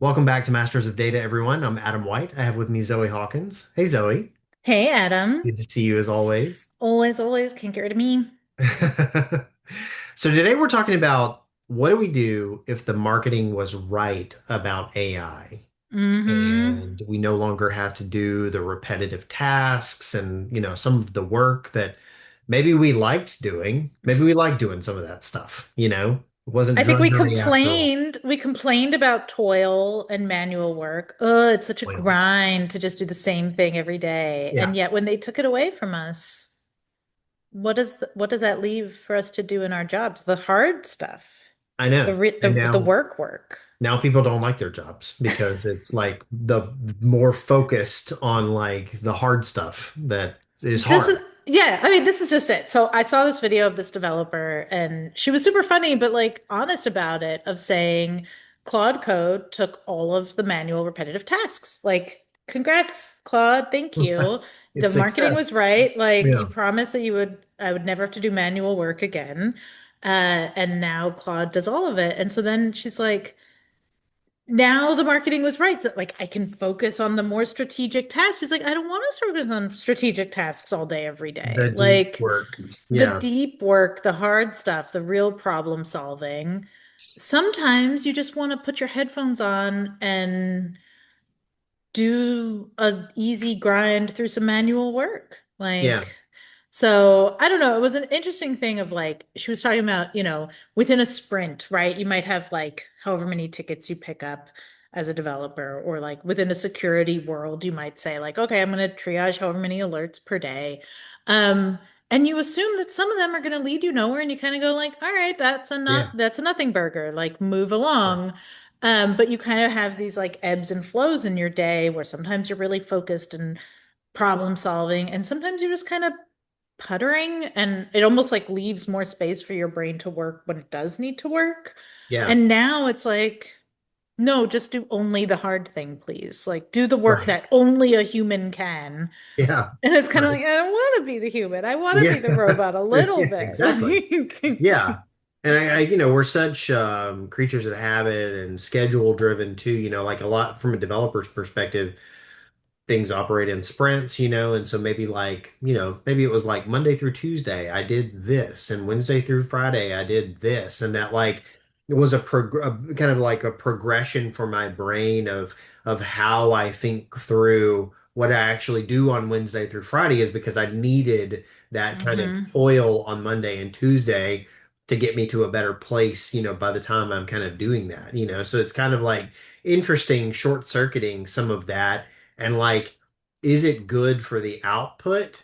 Welcome back to Masters of Data, everyone. I'm Adam White. I have with me Zoe Hawkins. Hey, Zoe. Hey, Adam. Good to see you as always. Always, always can't get rid of me. So today we're talking about what do we do if the marketing was right about AI Mm-hmm. and we no longer have to do the repetitive tasks and, some of the work that maybe we liked doing. Maybe we liked doing some of that stuff, It wasn't I think we drudgery after all. complained. We complained about toil and manual work. Oh, it's such a Well, grind to just do the same thing every day. yeah, And yet, when they took it away from us, what does that leave for us to do in our jobs? The hard stuff, I know. And the work. now people don't like their jobs because it's like the more focused on like the hard stuff that is This is, hard. yeah, I mean, this is just it. So I saw this video of this developer and she was super funny, but like honest about it, of saying Claude Code took all of the manual repetitive tasks. Like, congrats, Claude. Thank you. The It's marketing was success. right. Like, you Yeah. promised that I would never have to do manual work again. And now Claude does all of it. And so then she's like, now the marketing was right that like I can focus on the more strategic tasks. She's like, I don't want to focus on strategic tasks all day, every day. The deep Like work. the Yeah. deep work, the hard stuff, the real problem solving. Sometimes you just want to put your headphones on and do a easy grind through some manual work. Yeah. So I don't know. It was an interesting thing of like, she was talking about, within a sprint, right? You might have like however many tickets you pick up as a developer, or like within a security world, you might say like, okay, I'm going to triage however many alerts per day. Um, and you assume that some of them are going to lead you nowhere, and you kind of go like, all right, Yeah. that's a nothing burger, like move Yeah. along. But you kind of have these like ebbs and flows in your day where sometimes you're really focused and problem solving, and sometimes you're just kind of puttering, and it almost like leaves more space for your brain to work when it does need to work. Yeah. And now it's like, no, just do only the hard thing, please. Like, do the work Right. that only a human can. Yeah. And it's kind of Right. like, I don't want to be the human. I want to Yeah. be the robot a little Yeah, bit. exactly. Yeah. And we're such creatures of habit and schedule driven too, like a lot from a developer's perspective. Things operate in sprints, and so maybe like, maybe it was like Monday through Tuesday, I did this, and Wednesday through Friday, I did this, and that like it was a kind of like a progression for my brain of how I think through what I actually do on Wednesday through Friday is because I needed that kind of Hmm. toil on Monday and Tuesday to get me to a better place, by the time I'm kind of doing that, so it's kind of like interesting short-circuiting some of that and like, is it good for the output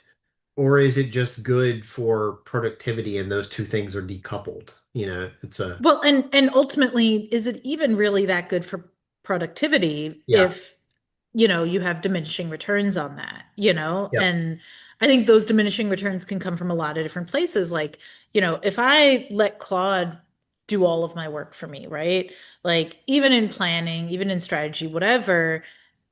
or is it just good for productivity? And those two things are decoupled. It's a, Well, and ultimately, is it even really that good for productivity yeah, if, you have diminishing returns on that, yep, And I think those diminishing returns can come from a lot of different places. Like, if I let Claude do all of my work for me, right? Like, even in planning, even in strategy, whatever,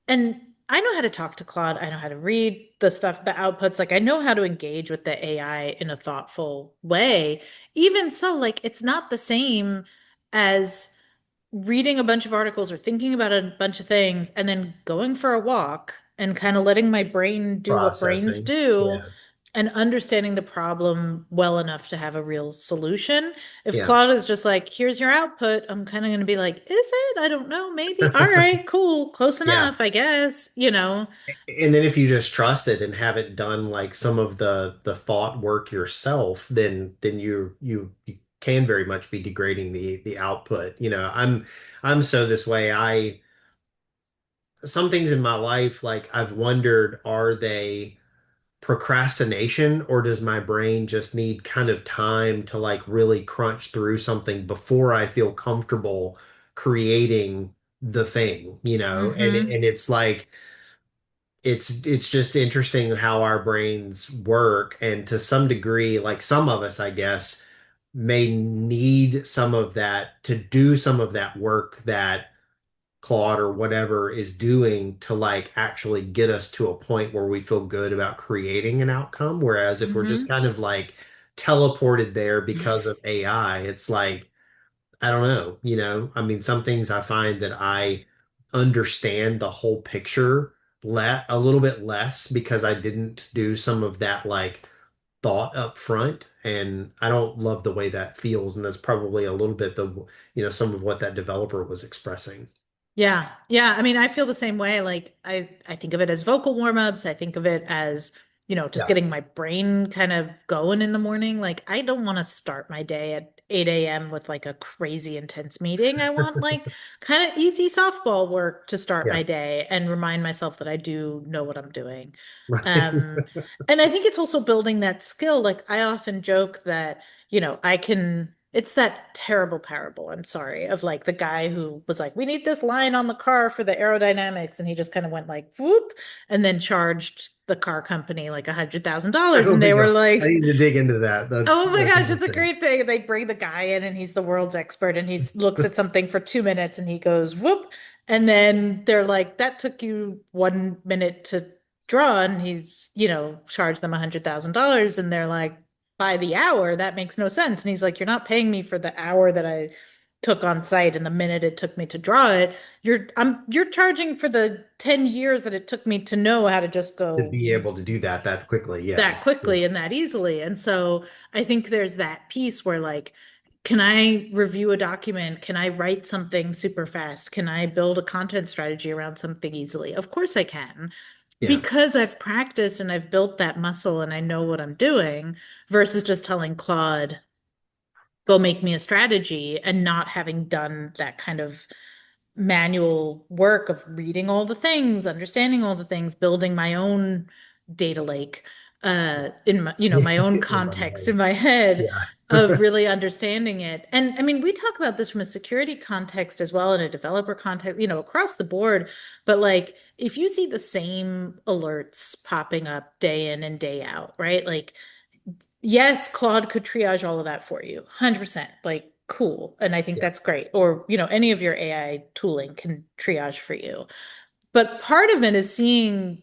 and I know how to talk to Claude. I know how to read the stuff, the outputs. Like, I know how to engage with the AI in a thoughtful way. Even so, like, it's not the same as reading a bunch of articles or thinking about a bunch of things and then going for a walk and kind of letting my brain do what brains processing. do Yeah, and understanding the problem well enough to have a real solution. If yeah. Claude is just like, here's your output, I'm kind of going to be like, is it? I don't know, maybe. All right, cool, close Yeah. enough, I guess. And then if you just trust it and haven't done like some of the thought work yourself, then you can very much be degrading the output. I'm so this way. I some things in my life, like I've wondered, are they procrastination or does my brain just need kind of time to like really crunch through something before I feel comfortable creating the thing, Mm-hmm. and it's like it's just interesting how our brains work and to some degree like some of us I guess may need some of that to do some of that work that Claude or whatever is doing to like actually get us to a point where we feel good about creating an outcome. Whereas if we're just Mm-hmm. kind of like teleported there because of AI, it's like, I don't know, I mean, some things I find that I understand the whole picture a little bit less because I didn't do some of that like thought up front. And I don't love the way that feels. And that's probably a little bit some of what that developer was expressing. Yeah. Yeah. I mean, I feel the same way. Like I think of it as vocal warm-ups. I think of it as, just Yeah. getting my brain kind of going in the morning. Like I don't want to start my day at 8 a.m. with like a crazy intense meeting. I want like kind of easy softball work to start Yeah. my day and remind myself that I do know what I'm doing. Right. Um, and I think it's also building that skill. Like I often joke that I can, it's that terrible parable, I'm sorry, of like the guy who was like, we need this line on the car for the aerodynamics. And he just kind of went like, whoop, and then charged the car company like $100,000. Oh And my they were God. I like, need to dig into that. oh my That's gosh, it's a interesting. great thing. And they bring the guy in and he's the world's expert and he looks at something for 2 minutes and he goes, whoop. And then they're like, that took you 1 minute to draw. And he's, charged them $100,000. And they're like, by the hour, that makes no sense. And he's like, you're not paying me for the hour that I took on site and the minute it took me to draw it. You're charging for the 10 years that it took me to know how to just To go be able to do that quickly. Yeah. that quickly and that easily. And so I think there's that piece where like, can I review a document? Can I write something super fast? Can I build a content strategy around something easily? Of course I can. Yeah. Because I've practiced and I've built that muscle and I know what I'm doing versus just telling Claude, go make me a strategy and not having done that kind of manual work of reading all the things, understanding all the things, building my own data lake in my, my own In my context head. in my head of Yeah. really understanding it. And I mean, we talk about this from a security context as well, in a developer context, across the board. But like, if you see the same alerts popping up day in and day out, right? Like, yes, Claude could triage all of that for you, 100%. Like, cool. And I think Yeah. that's great. Or, any of your AI tooling can triage for you. But part of it is seeing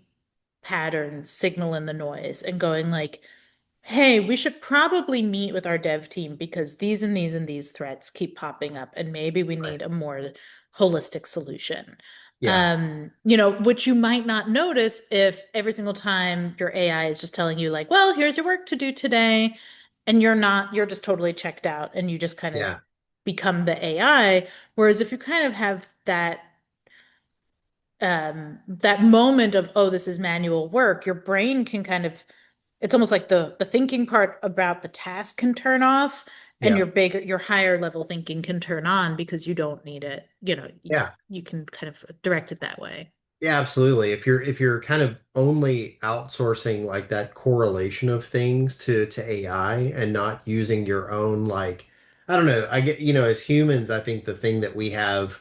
patterns, signal in the noise, and going like, hey, we should probably meet with our dev team because these and these and these threats keep popping up, and maybe we Right. need a more holistic solution. Yeah. Which you might not notice if every single time your AI is just telling you, like, well, here's your work to do today, and you're just totally checked out and you just kind of Yeah. become the AI. Whereas if you kind of have that moment of, oh, this is manual work, your brain can kind of, it's almost like the thinking part about the task can turn off and Yeah. your higher level thinking can turn on because you don't need it. Yeah. You can kind of direct it that way. Yeah, absolutely. If you're kind of only outsourcing like that correlation of things to AI and not using your own like I don't know, I get, as humans, I think the thing that we have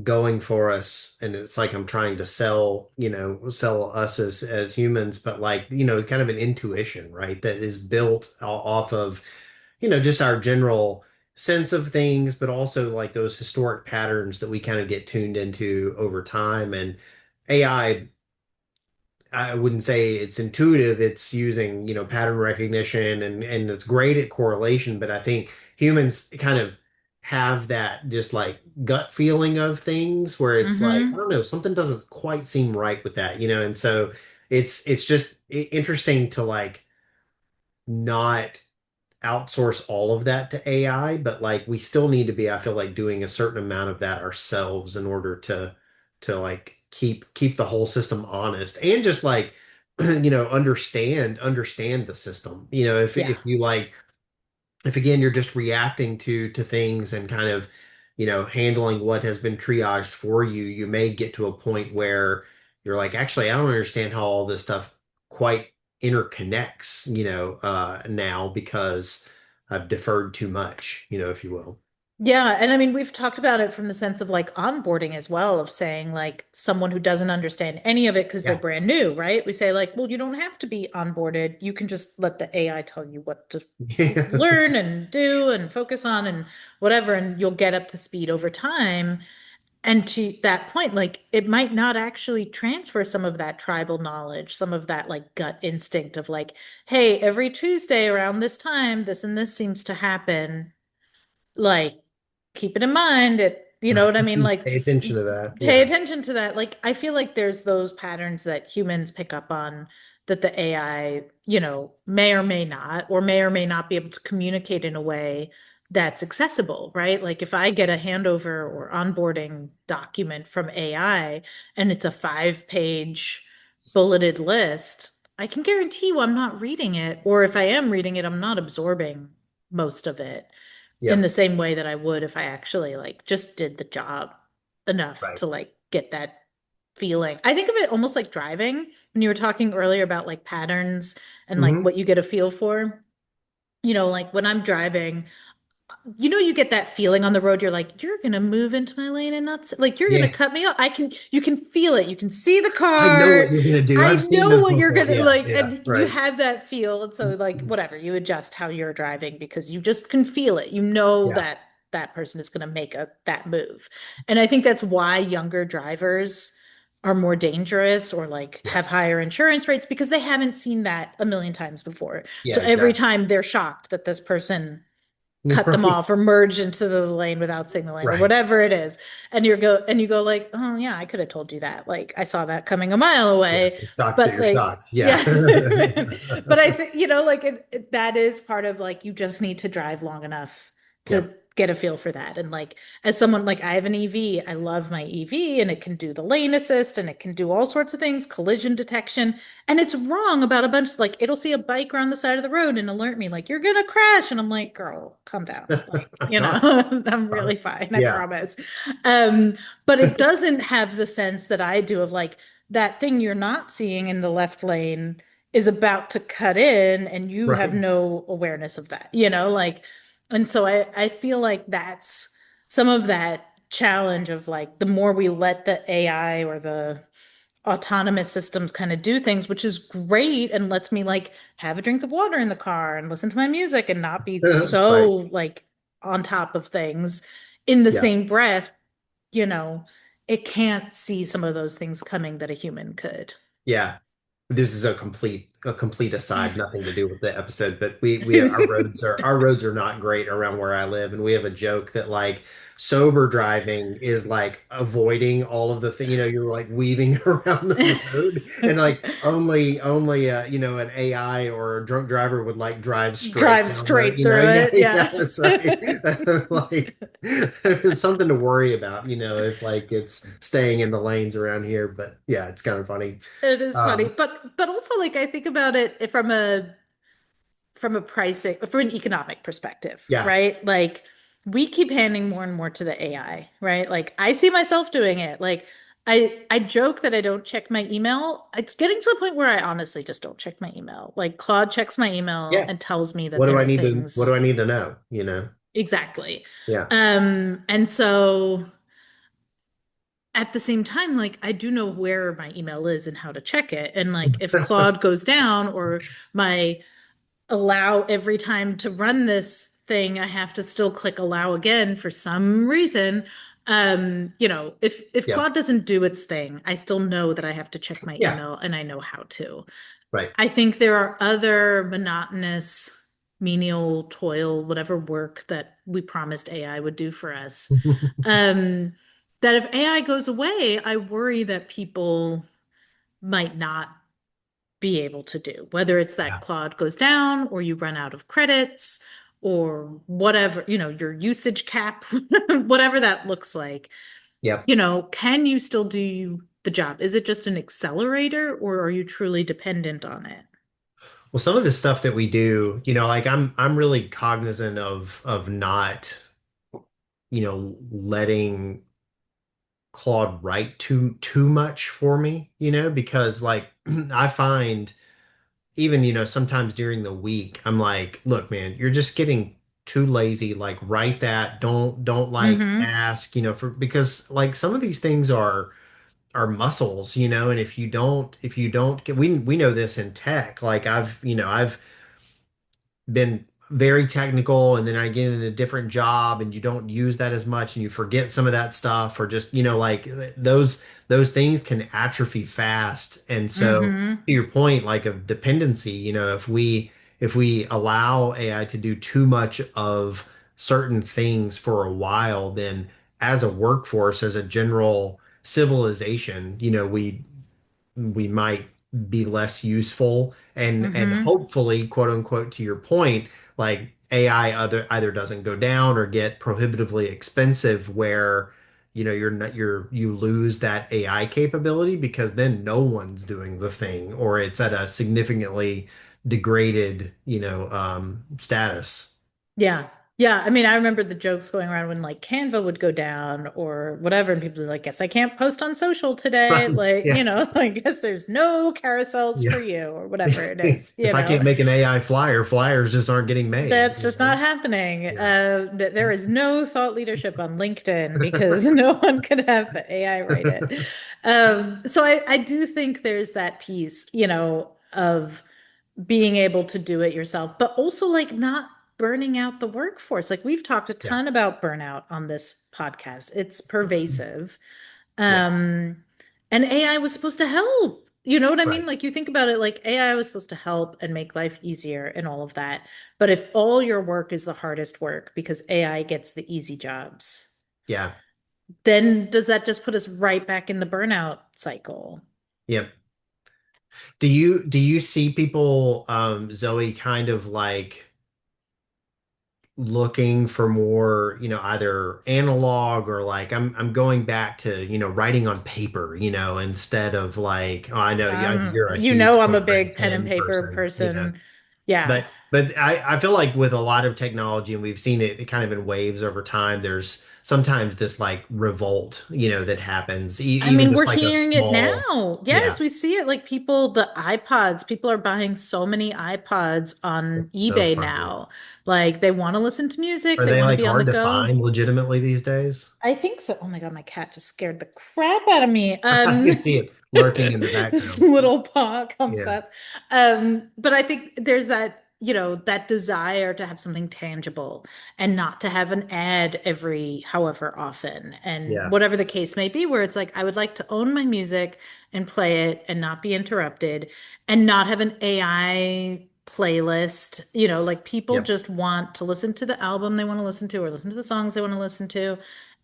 going for us and it's like I'm trying to sell us as humans, but like, kind of an intuition, right? That is built off of just our general sense of things, but also like those historic patterns that we kind of get tuned into over time. And I wouldn't say it's intuitive. It's using, pattern recognition and it's great at correlation, but I think humans kind of have that just like gut feeling of things where it's like, I Hmm. don't know, something doesn't quite seem right with that. And so it's just interesting to like not outsource all of that to AI, but like we still need to be, I feel like, doing a certain amount of that ourselves in order to like keep the whole system honest and just like understand the system. Yeah. If you like if again you're just reacting to things and kind of handling what has been triaged for you, you may get to a point where you're like, actually, I don't understand how all this stuff quite interconnects, now because I've deferred too much, if you will. Yeah, and I mean, we've talked about it from the sense of like onboarding as well, of saying like someone who doesn't understand any of it because they're Yeah. brand new, right? We say like, well, you don't have to be onboarded. You can just let the AI tell you what to Yeah. learn and do and focus on and whatever, and you'll get up to speed over time. And to that point, like it might not actually transfer some of that tribal knowledge, some of that like gut instinct of like, hey, every Tuesday around this time, this and this seems to happen. Like, keep it in mind, You know what I mean? Like, Pay attention to that. pay Yeah. attention to that. Like, I feel like there's those patterns that humans pick up on that the AI, may or may not be able to communicate in a way that's accessible, right? Like, if I get a handover or onboarding document from AI and it's a 5-page bulleted list, I can guarantee you I'm not reading it. Or if I am reading it, I'm not absorbing most of it in the Yep. same way that I would if I actually like just did the job enough Right. to like get that feeling. I think of it almost like driving when you were talking earlier about like patterns and like Hmm. what you get a feel for. Like when I'm driving, you get that feeling on the road. You're like, you're gonna move into my lane and not like you're gonna Yeah. cut me off. You can feel it. You can see the I know what car. you're gonna do. I I've seen know this what you're before. gonna Yeah. like, Yeah. and you Right. have that feel. And so, like, whatever, you adjust how you're driving because you just can feel it. You know Yeah. that that person is gonna make that move. And I think that's why younger drivers are more dangerous or like have Yes. higher insurance rates because they haven't seen that a million times before. Yeah. So every Exactly. time they're shocked that this person cut them Right. off or merge into the lane without signaling or Right. whatever it is. And you go like, oh yeah, I could have told you that. Like I saw that coming a mile Yeah. away. Shocked that But you're like, shocked. Yeah. yeah. But I think, like that is part of like you just need to drive long enough to Yep. get a feel for that. And like as someone like I have an EV, I love my EV and it can do the lane assist and it can do all sorts of things, collision detection. And it's wrong about a bunch, like it'll see a bike on the side of the road and alert me, like, you're gonna crash. And I'm like, girl, calm down. Like, I'm really fine, I Yeah. promise. Um, but it doesn't have the sense that I do of like that thing you're not seeing in the left lane is about to cut in and you have Right. no awareness of that, like, and so I feel like that's some of that challenge of like the more we let the AI or the autonomous systems kind of do things, which is great and lets me like have a drink of water in the car and listen to my music and not be Right. so like on top of things in the Yeah. same breath, you know, it can't see some of those things coming that a human could. Yeah. This is a complete aside, nothing to do with the episode, but we our roads are not great around where I live, and we have a joke that like sober driving is like avoiding all of the thing, you're like weaving around the road, and like only an AI or a drunk driver would like drive straight Drive down the, straight through yeah, it. yeah, Yeah. that's right. Like it's something to worry about, if like it's staying in the lanes around here, but yeah, it's kind of funny. It is funny, Um, but also like I think about it from a pricing, from an economic perspective, yeah. right? Like we keep handing more and more to the AI, right? Like I see myself doing it. Like I joke that I don't check my email. It's getting to the point where I honestly just don't check my email. Like Claude checks my email Yeah. and tells me that What do there I are need to what things do I need to know? exactly. Yeah. And so at the same time, like I do know where my email is and how to check it. And like if Claude goes down or my allow every time to run this thing, I have to still click allow again for some reason. If Yeah. Claude doesn't do its thing, I still know that I have to check my Yeah. email and I know how to. Right. I think there are other monotonous, menial toil, whatever work that we promised AI would do for us. Um, that if AI goes away, I worry that people might not be able to do, whether it's that Yeah. Claude goes down or you run out of credits or whatever, your usage cap, whatever that looks like. Yep. Can you still do the job? Is it just an accelerator or are you truly dependent on it? Well, some of the stuff that we do, like I'm really cognizant of not, letting Claude write too much for me, because like I find even, sometimes during the week, I'm like, look, man, you're just getting too lazy. Like write that. Don't like Mm-hmm. ask, because like some of these things are muscles, and if you don't get, we know this in tech. Like I've been very technical, and then I get in a different job and you don't use that as much and you forget some of that stuff, or just like those things can atrophy fast. And so Mm-hmm. to your point, like of dependency, if we allow AI to do too much of certain things for a while, then as a workforce, as a general civilization, we might be less useful and Hmm. hopefully, quote unquote, to your point, like AI either doesn't go down or get prohibitively expensive where you're not you lose that AI capability because then no one's doing the thing or it's at a significantly degraded, status. Yeah. Yeah. I mean, I remember the jokes going around when like Canva would go down or whatever, and people were like, guess I can't post on social today. Right. Like, Yeah. I guess there's no carousels Yeah. for you or whatever it is, If I can't make an AI flyer, flyers just aren't getting made, That's just not happening. Yeah. There is no thought leadership on LinkedIn because no one could have the AI write it. So I do think there's that piece, of being able to do it yourself, but also like not burning out the workforce. Like we've talked a Yeah. ton about burnout on this podcast. It's pervasive. Yeah. Um, and AI was supposed to help. You know what I mean? Right. Like you think about it, like AI was supposed to help and make life easier and all of that. But if all your work is the hardest work because AI gets the easy jobs, Yeah. then does that just put us right back in the burnout cycle? Yeah. Do you see people, Zoe, kind of like looking for more, either analog or like I'm going back to, writing on paper, instead of like, oh, I know you're a huge I'm a paper and big pen and pen paper person. person. Yeah. But I feel like with a lot of technology, and we've seen it kind of in waves over time, there's sometimes this like revolt, that happens, I even mean, we're just like a hearing it small, now. yeah, Yes, we see it like the iPods, people are buying so many iPods on it's so eBay funny. now. Like they want to listen to music, Are they they want to like be on the hard to go. find legitimately these days? I think so. Oh my God, my cat just scared the crap out of me. I can see it lurking in the This background. little paw comes Yeah, up. But I think there's that, that desire to have something tangible and not to have an ad every however often and yeah, whatever the case may be, where it's like I would like to own my music and play it and not be interrupted and not have an AI playlist. Like people yep, just want to listen to the album they want to listen to or listen to the songs they want to listen to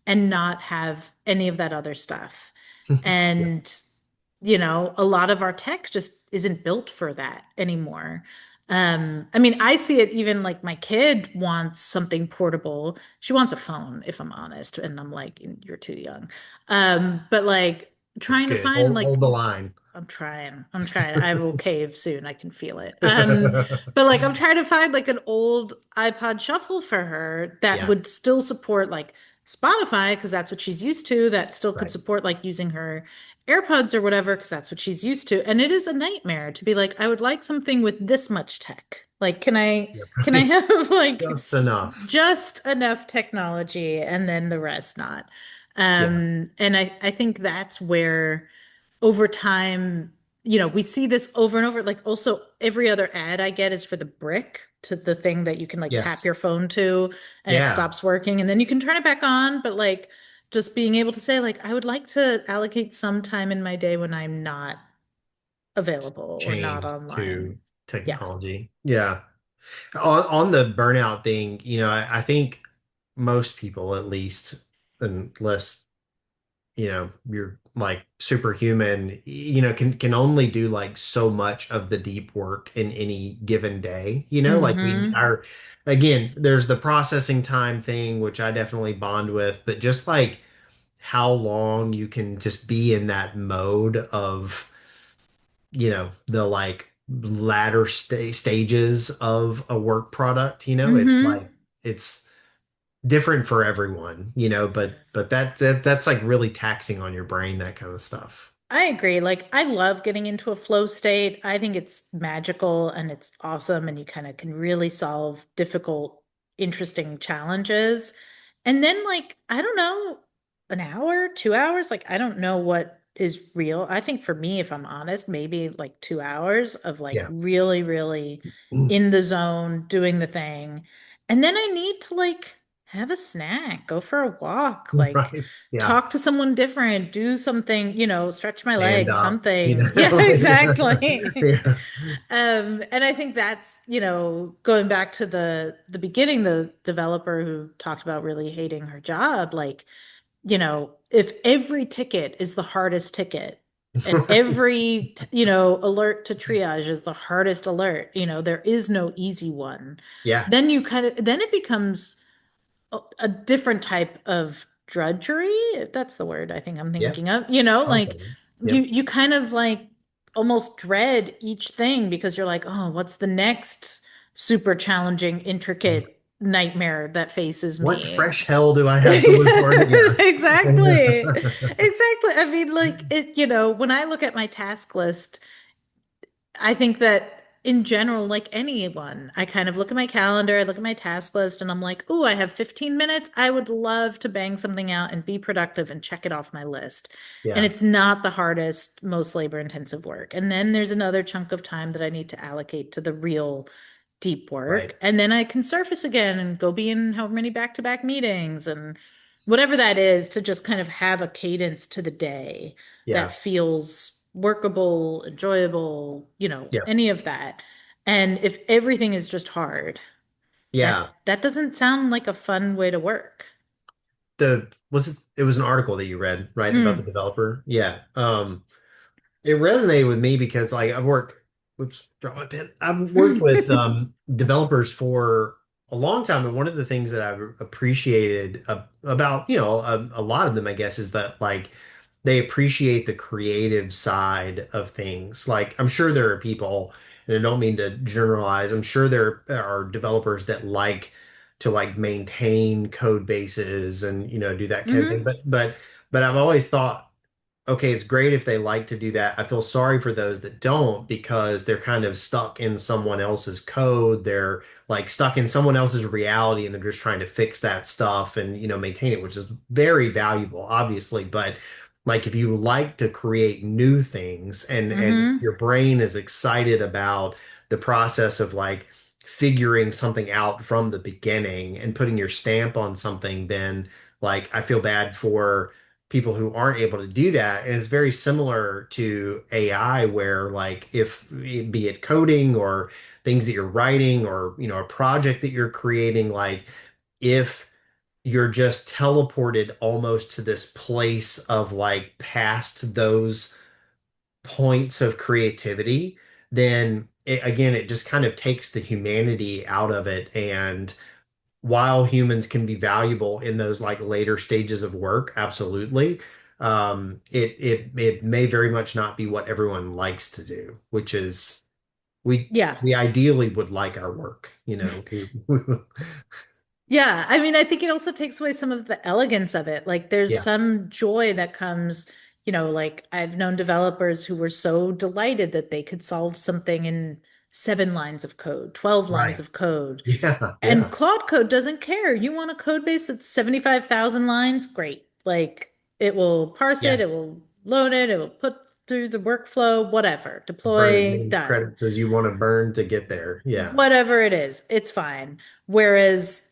and not have any of that other stuff. yep, And, a lot of our tech just isn't built for that anymore. I mean, I see it even like my kid wants something portable. She wants a phone, if I'm honest. And I'm like, you're too young. But like that's trying to good. find Hold like the line. I'm trying. I'm trying. I will cave soon. I can feel it. But like I'm trying to find like an old iPod Shuffle for her that Yeah, would still support like Spotify because that's what she's used to, that still could right. support like using her AirPods or whatever because that's what she's used to. And it is a nightmare to be like, I would like something with this much tech. Like, Yep, can I right. have like Just enough. just enough technology and then the rest not? Yeah. And I think that's where over time, we see this over and over. Like also every other ad I get is for the brick to the thing that you can like tap Yes. your phone to and it Yeah. stops working and then you can turn it back on. But like just being able to say like, I would like to allocate some time in my day when I'm not available or not Chained online. to Yeah. technology. Yeah. On the burnout thing, I think most people, at least, unless, you're like superhuman, can only do like so much of the deep work in any given day. Like we Mm-hmm. are, again, there's the processing time thing, which I definitely bond with, but just like how long you can just be in that mode of, the like latter stages of a work product, it's Mm-hmm. like it's different for everyone, but that's like really taxing on your brain, that kind of stuff. I agree. Like, I love getting into a flow state. I think it's magical and it's awesome, and you kind of can really solve difficult, interesting challenges. And then, like, I don't know, an hour, 2 hours, like, I don't know what is real. I think for me, if I'm honest, maybe like 2 hours of like Yeah. really, really in the zone, doing the thing. And then I need to like have a snack, go for a walk, like, Right. Yeah. talk to someone different, do something, stretch my Stand legs, up, something. Yeah, like, exactly. yeah. And I think that's, going back to the beginning, the developer who talked about really hating her job, like if every ticket is the hardest ticket and every, alert to triage is the hardest alert, there is no easy one, Yeah. then it becomes a different type of drudgery, if that's the word I think I'm Yeah. thinking of, like Okay. you Yep. you kind of like almost dread each thing because you're like, oh, what's the next super challenging, intricate nightmare that faces What me? fresh hell do I have to look for? Yes, Yeah. exactly. Exactly. I mean, like when I look at my task list, I think that in general, like anyone, I kind of look at my calendar, I look at my task list, and I'm like, oh, I have 15 minutes. I would love to bang something out and be productive and check it off my list. And Yeah. it's not the hardest, most labor intensive work. And then there's another chunk of time that I need to allocate to the real deep Right. work. And then I can surface again and go be in however many back-to-back meetings and whatever that is to just kind of have a cadence to the day that Yeah. feels workable, enjoyable, Yeah. any of that. And if everything is just hard, Yeah. that doesn't sound like a fun way to work. It was an article that you read, right, about the Mm. developer? Yeah. It resonated with me because like I've worked, oops, drop my pen. I've worked with developers for a long time, and one of the things that I've appreciated about a lot of them, I guess, is that like they appreciate the creative side of things. Like I'm sure there are people, and I don't mean to generalize. I'm sure there are developers that like to like maintain code bases and do that kind of thing. Hmm. But I've always thought okay, it's great if they like to do that. I feel sorry for those that don't because they're kind of stuck in someone else's code. They're like stuck in someone else's reality and they're just trying to fix that stuff and, maintain it, which is very valuable, obviously. But like if you like to create new things and Hmm. your brain is excited about the process of like figuring something out from the beginning and putting your stamp on something, then like I feel bad for people who aren't able to do that. And it's very similar to AI, where like if be it coding or things that you're writing or a project that you're creating, like if you're just teleported almost to this place of like past those points of creativity, then again, it just kind of takes the humanity out of it. And while humans can be valuable in those like later stages of work, absolutely, it may very much not be what everyone likes to do, which is we Yeah. we ideally would like our work. Yeah, I mean, I think it also takes away some of the elegance of it. Like, there's Yeah, some joy that comes, like I've known developers who were so delighted that they could solve something in 7 lines of code, 12 lines right. of code. Yeah, And yeah, Claude Code doesn't care. You want a code base that's 75,000 lines? Great. Like, it will parse it, yeah. it will load it, it will put through the workflow, whatever, Burn as deploy, many done, credits as you want to burn to get there. Yeah. whatever it is, it's fine. Whereas,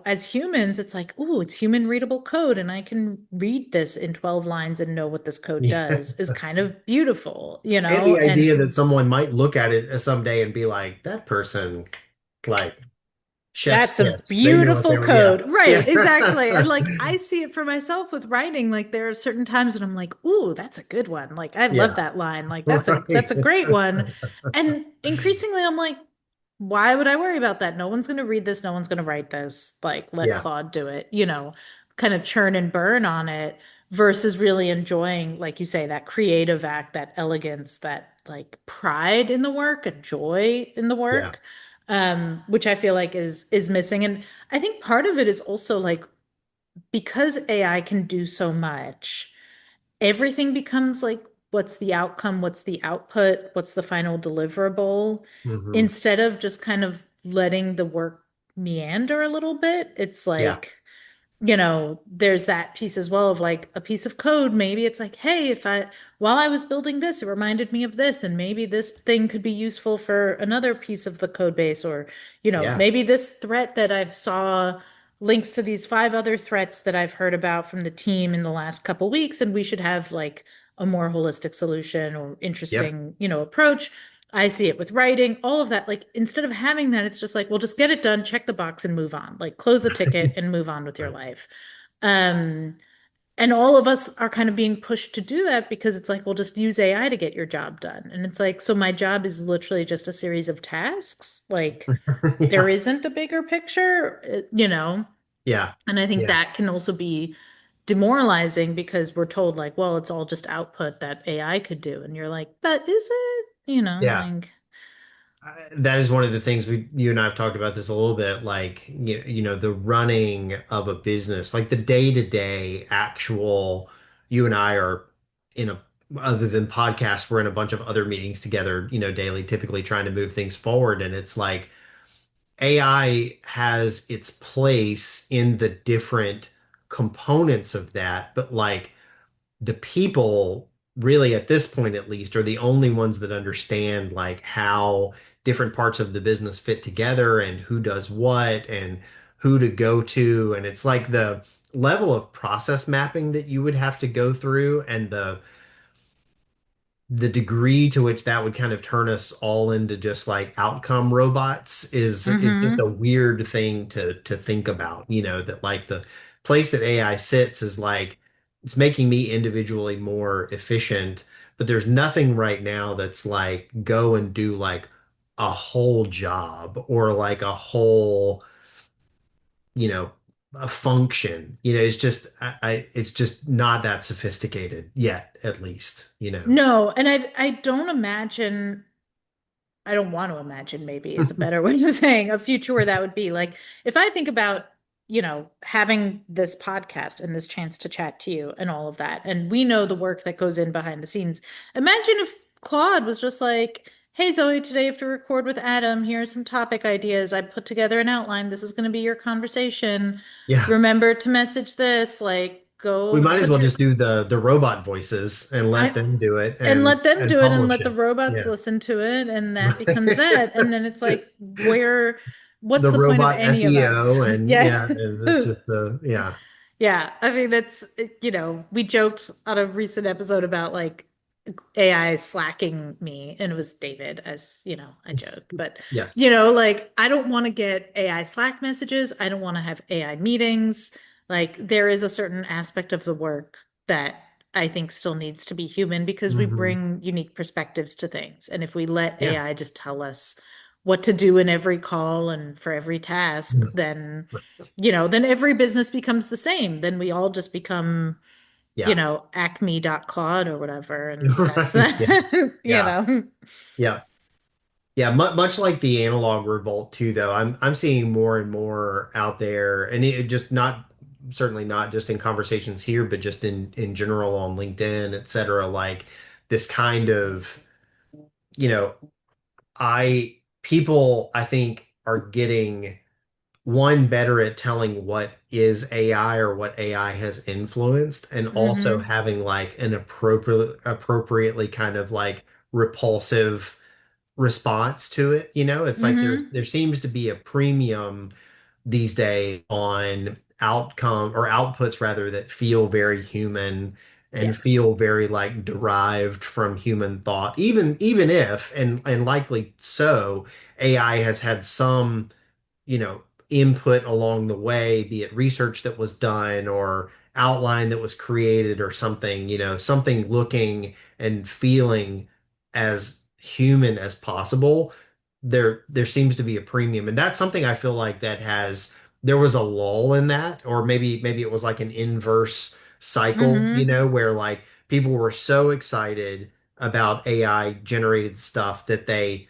as humans, it's like, ooh, it's human readable code, and I can read this in 12 lines and know what this code Yeah. does is kind of beautiful, And the and idea that someone might look at it someday and be like, that person, like, chef's that's a kiss. They knew what they beautiful were. Yeah. code. Right, exactly. And Yeah. like I see it for myself with writing, like there are certain times when I'm like, ooh, that's a good one. Like I love Yeah. that line. Like that's Right. a great one. And increasingly I'm like, why would I worry about that? No one's going to read this. No one's going to write this. Like, let Yeah. Claude do it, kind of churn and burn on it versus really enjoying, like you say, that creative act, that elegance, that like pride in the work and joy in the Yeah. work, which I feel like is missing. And I think part of it is also like because AI can do so much everything becomes like, what's the outcome? What's the output? What's the final deliverable? Hmm. Instead of just kind of letting the work meander a little bit, it's Yeah. like, there's that piece as well of like a piece of code. Maybe it's like, hey, while I was building this, it reminded me of this, and maybe this thing could be useful for another piece of the code base, or, Yeah. maybe this threat that I've saw links to these 5 other threats that I've heard about from the team in the last couple weeks, and we should have like a more holistic solution or Yep. interesting, approach. I see it with writing, all of that. Like instead of having that, it's just like, well, just get it done, check the box and move on. Like close the ticket and move on with your Right. life. Um, And all of us are kind of being pushed to do that because it's like, well, just use AI to get your job done. And it's like, so my job is literally just a series of tasks. Like there Yeah. isn't a bigger picture, you know? Yeah. And I think Yeah. that can also be demoralizing because we're told like, well, it's all just output that AI could do. And you're like, but is it? You know, Yeah. like, That is one of the things you and I have talked about this a little bit, like, the running of a business, like the day-to-day actual, you and I are in a, other than podcasts, we're in a bunch of other meetings together, daily, typically trying to move things forward. And it's like AI has its place in the different components of that, but like the people really at this point at least are the only ones that understand like how different parts of the business fit together and who does what and who to go to. And it's like the level of process mapping that you would have to go through and the degree to which that would kind of turn us all into just like outcome robots is just a mm-hmm. weird thing to think about, that like the place that AI sits is like it's making me individually more efficient, but there's nothing right now that's like go and do like a whole job or like a whole, you know, a function. It's just it's just not that sophisticated yet, at least. No, and I don't imagine I don't want to imagine maybe is a better way of saying a future where that would be like if I think about, having this podcast and this chance to chat to you and all of that, and we know the work that goes in behind the scenes. Imagine if Claude was just like, "Hey Zoe, today you have to record with Adam. Here are some topic ideas. I put together an outline. This is going to be your conversation. Yeah. Remember to message this, like We go might as put well your just do the robot voices and let I them do it and and let them and do it and publish let the it. robots Yeah. listen to it and that becomes that. And then it's like, what's The the point of robot any of us? SEO and Yeah. yeah, and it's just yeah. Yeah. I mean, we joked on a recent episode about like AI slacking me, and it was David, as I joked. But, Yes. like, I don't want to get AI Slack messages. I don't want to have AI meetings. Like, there is a certain aspect of the work that I think still needs to be human because we Hmm. bring unique perspectives to things. And if we let Yeah. AI just tell us what to do in every call and for every task, then every business becomes the same. Then we all just become Yeah. acme.claude or whatever, and that's Right. Yeah. that, Yeah. Yeah. Yeah, much like the analog revolt too, though. I'm seeing more and more out there, and it just not certainly not just in conversations here, but just in general on LinkedIn, et cetera. Like this kind of, you know, I people I think are getting one better at telling what is AI or what AI has influenced, and also Hmm. having like an appropriately kind of like repulsive response to it. It's like Hmm. there seems to be a premium these days on outcome or outputs rather that feel very human and Yes. feel very like derived from human thought, even if and likely so AI has had some input along the way, be it research that was done or outline that was created or something, something looking and feeling as human as possible. There seems to be a premium. And that's something I feel like there was a lull in that, or maybe it was like an inverse cycle, Hmm. where like people were so excited about AI generated stuff that they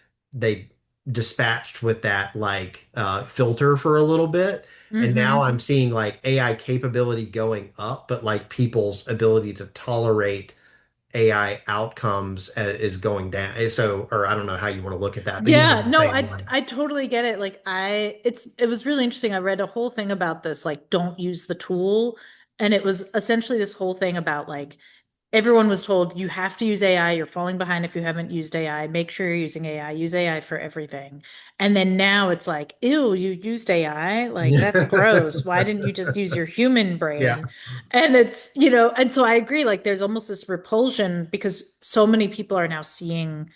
dispatched with that like filter for a little bit. And now Hmm. I'm seeing like AI capability going up, but like people's ability to tolerate AI outcomes is going down. So, or I don't know how you want to look at that, but you know what Yeah, I'm no, saying? I Like, I totally get it. Like it was really interesting. I read a whole thing about this, like don't use the tool. And it was essentially this whole thing about like everyone was told you have to use AI. You're falling behind if you haven't used AI. Make sure you're using AI. Use AI for everything. And then now it's like, ew, you used AI? Like that's gross. Why didn't you just use your human yeah, brain? And and so I agree, like there's almost this repulsion because so many people are now seeing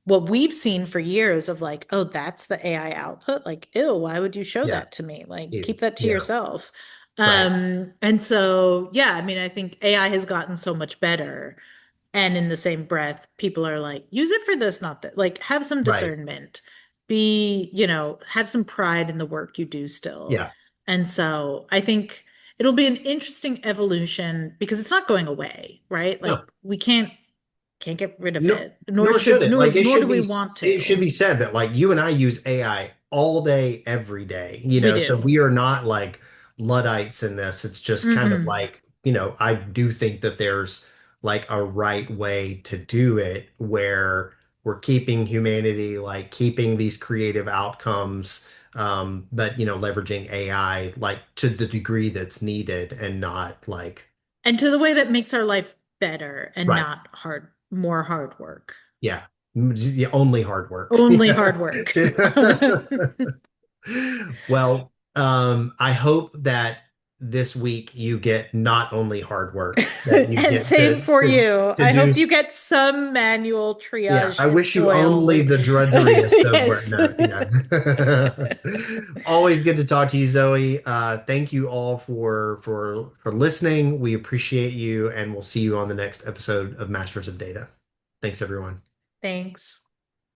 what we've seen for years of like, oh, that's the AI output. Like, ew, why would you show yeah, that to me? Like, ew, keep that to yeah, yourself. Right. And so, yeah, I mean, I think AI has gotten so much better. And in the same breath, people are like, use it for this, not that. Like, have some Right. discernment. Have some pride in the work you do still. Yeah. And so I think it'll be an interesting evolution because it's not going away, right? No. Like we can't get rid of No, it, nor nor should should it. nor Like nor do we want it should to. be said that like you and I use AI all day, every day, We so do. we are not like Luddites in this. It's just kind of Mm-mm. like, I do think that there's like a right way to do it where we're keeping humanity, like keeping these creative outcomes, but leveraging AI like to the degree that's needed and not like And to the way that makes our life better and right. not more hard work. Yeah. Yeah, only hard work. Only Yeah. hard work. Well, I hope that this week you get not only hard work, that you And get same for you. to I do. hope you get some manual Yeah, triage I and wish you toil only and the drudgeryest of work. yes. No, yeah. Always good to talk to you, Zoe. Thank you all for listening. We appreciate you, and we'll see you on the next episode of Masters of Data. Thanks, everyone. Thanks.